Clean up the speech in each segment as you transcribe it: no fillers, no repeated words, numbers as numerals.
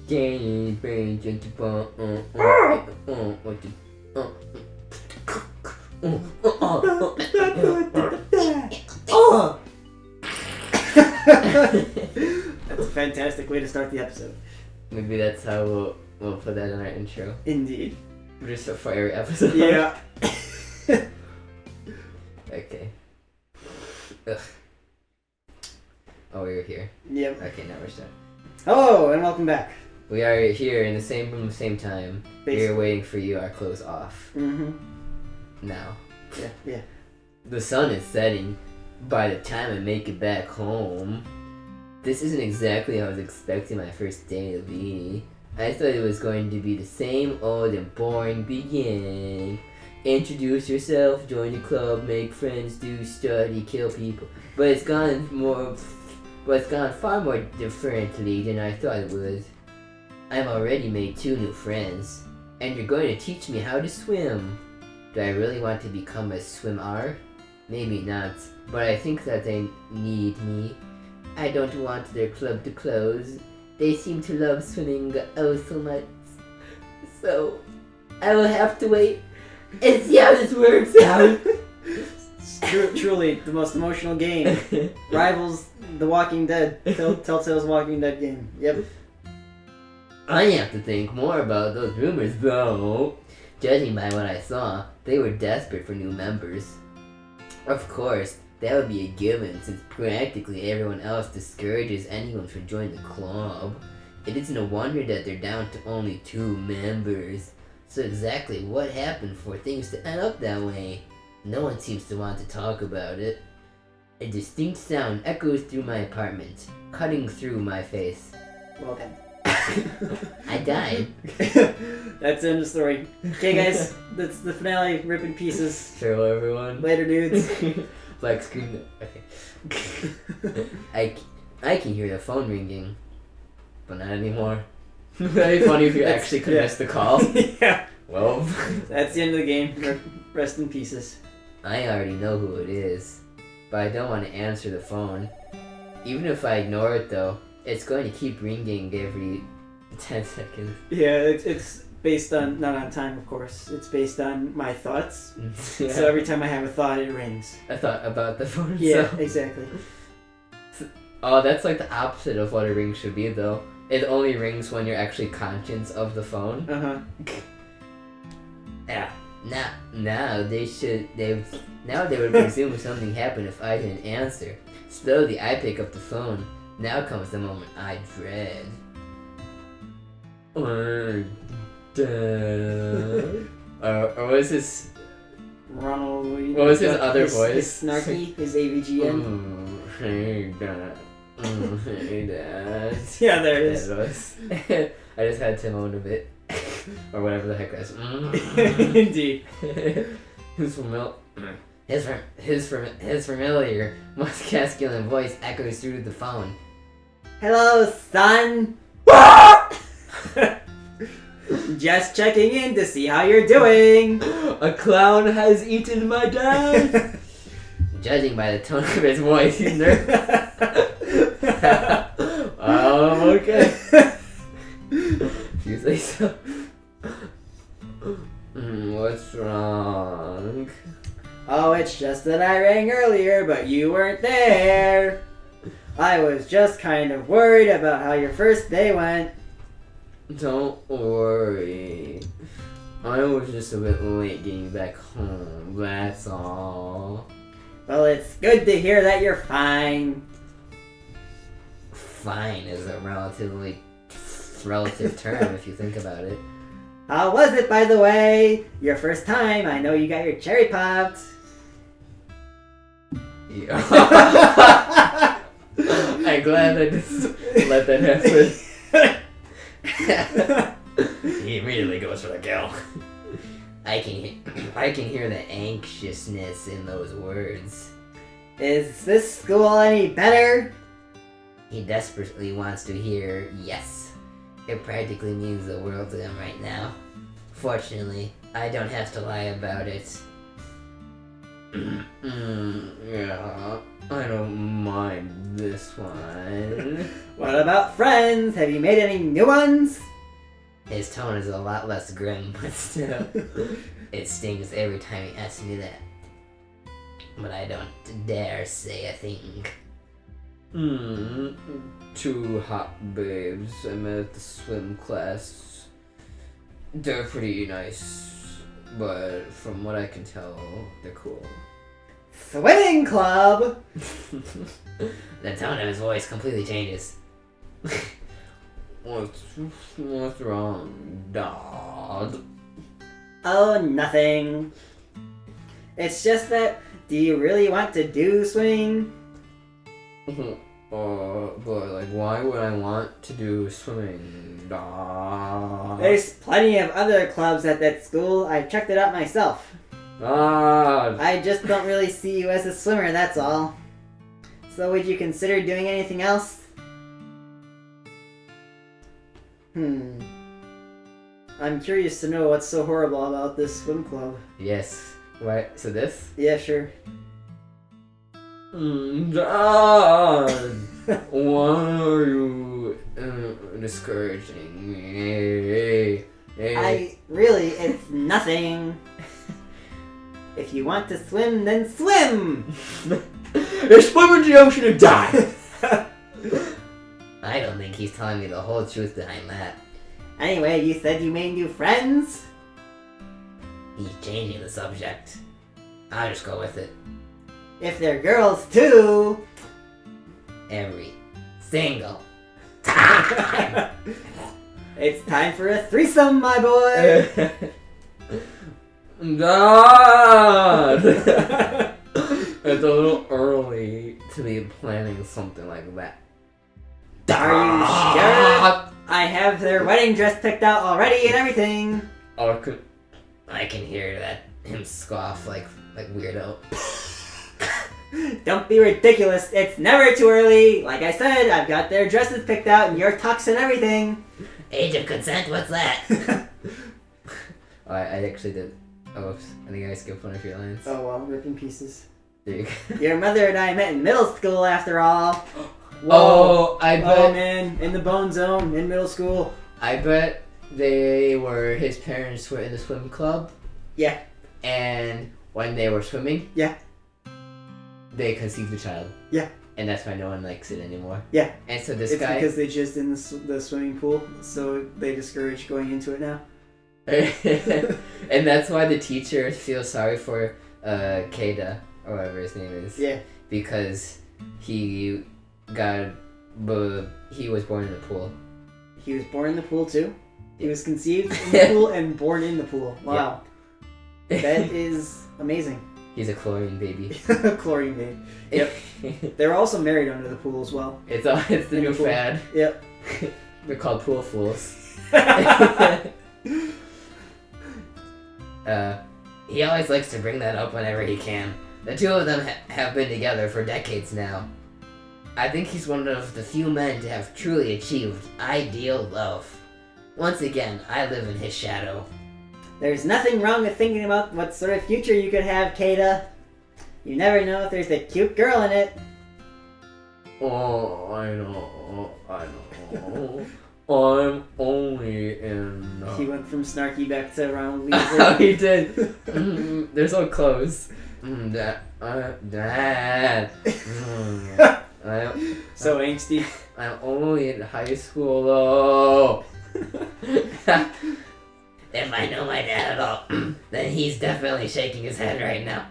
That's a fantastic way to start the episode. Maybe that's how we'll put that in our intro. Indeed. Just a fiery episode. Yeah. Okay. Ugh. Oh, we're here. Yep. Okay, now we're starting. Hello, and welcome back. We are here in the same room, same time. We're waiting for you, our clothes off. Mm-hmm. Now. Yeah. The sun is setting by the time I make it back home. This isn't exactly how I was expecting my first day of Beanie. I thought it was going to be the same old and boring beginning. Introduce yourself, join the club, make friends, do study, kill people. But it's gone far more differently than I thought it would. I've already made 2 new friends, and you're going to teach me how to swim. Do I really want to become a swimmer? Maybe not, but I think that they need me. I don't want their club to close. They seem to love swimming oh so much. So, I will have to wait and see how this works out. Truly, the most emotional game. Rivals The Walking Dead. Telltale's Walking Dead game. Yep. I have to think more about those rumors though. Judging by what I saw, they were desperate for new members. Of course, that would be a given since practically everyone else discourages anyone from joining the club. It isn't a wonder that they're down to only 2 members. So exactly what happened for things to end up that way? No one seems to want to talk about it. A distinct sound echoes through my apartment, cutting through my face. Well done. I died. That's the end of the story. Okay, guys, that's the finale. Rip in pieces. Farewell, everyone. Later, dudes. Black screen. Okay. I can hear the phone ringing, but not anymore. That'd be funny if you actually could miss the call. Yeah. Well, that's the end of the game. Rest in pieces. I already know who it is, but I don't want to answer the phone. Even if I ignore it, though, it's going to keep ringing every 10 seconds. Yeah, it's based on, not on time, of course. It's based on my thoughts. Yeah. So every time I have a thought, it rings. I thought about the phone. Yeah, so. exactly. Oh, that's like the opposite of what a ring should be, though. It only rings when you're actually conscious of the phone. Uh-huh. Yeah. Now they would presume something happened if I didn't answer. Slowly, I pick up the phone. Now comes the moment I dread. Or was his... Ronald... What was his other voice? His snarky, his AVGN. Hey, Dad. Hey, Dad. Yeah, there it is. That was. I just had to moan a bit. Or whatever the heck that is. Indeed. His familiar, masculine voice echoes through the phone. Hello, son. Just checking in to see how you're doing. A clown has eaten my dad. Judging by the tone of his voice, he's nervous. Okay. If you say so. What's wrong? Oh, it's just that I rang earlier, but you weren't there. I was just kind of worried about how your first day went. Don't worry. I was just a bit late getting back home, that's all. Well, it's good to hear that you're fine. Fine is a relative term if you think about it. How was it, by the way? Your first time, I know you got your cherry popped. Yeah. I'm glad I just let that happen. He immediately goes for the kill. I can hear the anxiousness in those words. Is this school any better? He desperately wants to hear yes. It practically means the world to him right now. Fortunately, I don't have to lie about it. Yeah, I don't mind this one. What about friends? Have you made any new ones? His tone is a lot less grim, but still, it stings every time he asks me that. But I don't dare say a thing. 2 hot babes I met at the swim class. They're pretty nice, but from what I can tell, they're cool. Swimming club! The tone of his voice completely changes. What's wrong, dog? Oh, nothing. It's just that, do you really want to do swimming? But like, why would I want to do swimming, dog? There's plenty of other clubs at that school. I checked it out myself. I just don't really see you as a swimmer, that's all. So would you consider doing anything else? I'm curious to know what's so horrible about this swim club. Yes. Right, so this? Yeah, sure. Dad! Why are you discouraging me? It's nothing. If you want to swim, then swim! Swim into the ocean and die! I don't think he's telling me the whole truth behind that. Anyway, you said you made new friends? He's changing the subject. I'll just go with it. If they're girls, too! Every single time! It's time for a threesome, my boy! God! It's a little early to be planning something like that. Are you sure? I have their wedding dress picked out already and everything. I can hear that him scoff like weirdo. Don't be ridiculous. It's never too early. Like I said, I've got their dresses picked out and your tux and everything. Age of consent, what's that? I actually did. Oh, oops. I think I skipped one of your lines. Oh, well, ripping pieces. There you go. Your mother and I met in middle school after all. Whoa. Oh, I bet. Oh, man. In the bone zone, in middle school. I bet his parents were in the swim club. Yeah. And when they were swimming. Yeah. They conceived a child. Yeah. And that's why no one likes it anymore. Yeah. And so this it's guy... It's because they just in the swimming pool, so they discourage going into it now. And that's why the teacher feels sorry for Keita, or whatever his name is. Yeah. Because he was born in the pool. He was born in the pool too? He was conceived in the pool and born in the pool. Wow. Yeah. That is amazing. He's a chlorine baby. Chlorine baby. Yep. They were also married under the pool as well. It's the new fad. Yep. They're called pool fools. He always likes to bring that up whenever he can. The two of them have been together for decades now. I think he's one of the few men to have truly achieved ideal love. Once again, I live in his shadow. There's nothing wrong with thinking about what sort of future you could have, Keita. You never know if there's a cute girl in it. Oh, I know. I'm only in... He went from snarky back to Ronald Oh, he did. They're so close. Dad. So angsty. I'm only in high school, though. If I know my dad at all, then he's definitely shaking his head right now.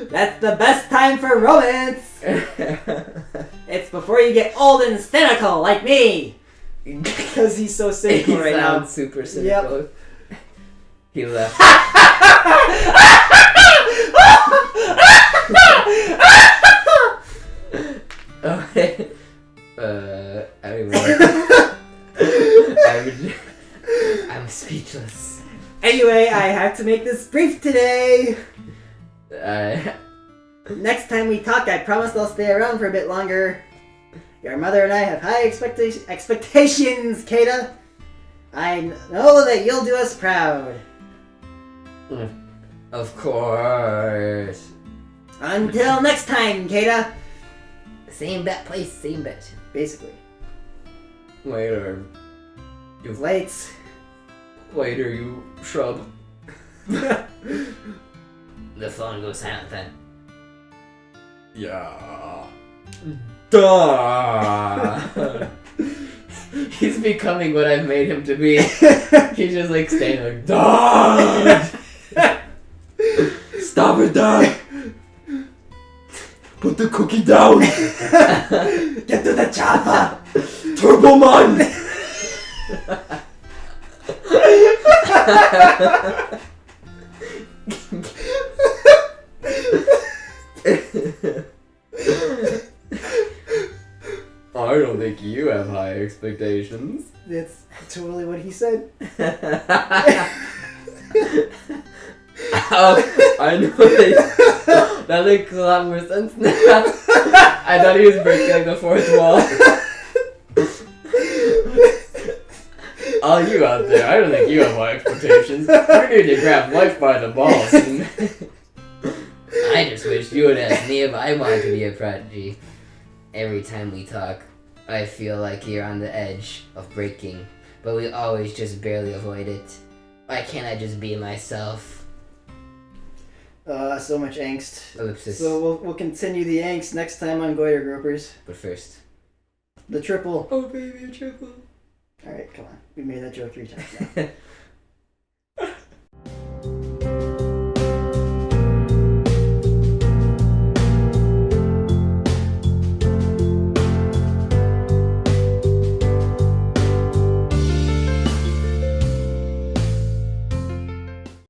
That's the best time for romance! It's before you get old and cynical, like me! Because he's so cynical right now. He sounds super cynical. Yep. He left. I'm speechless. Anyway, I have to make this brief today. Next time we talk, I promise I'll stay around for a bit longer. Your mother and I have high expectations, Keita. I know that you'll do us proud. Of course. Until next time, Kata. Same bat place, same bet. Basically. Later. Lights. Later, you shrub. The phone goes silent then. Yeah. Duh. He's becoming what I've made him to be. He's just like staying like, Dad! Stop it, Dad! Put the cookie down! Get to the choppa! Turbo Man! I don't think you have high expectations. That's totally what he said. Oh, I know that makes a lot more sense now. I thought he was breaking like the fourth wall. All you out there, I don't think you have high expectations. You need to grab life by the balls. I just wish you would ask me if I wanted to be a prodigy. Every time we talk, I feel like you're on the edge of breaking, but we always just barely avoid it. Why can't I just be myself? So much angst. Ellipsis. So we'll continue the angst next time on Goiter Gropers. But first, The triple. oh baby, a triple. Alright, come on. We made that joke 3 times now.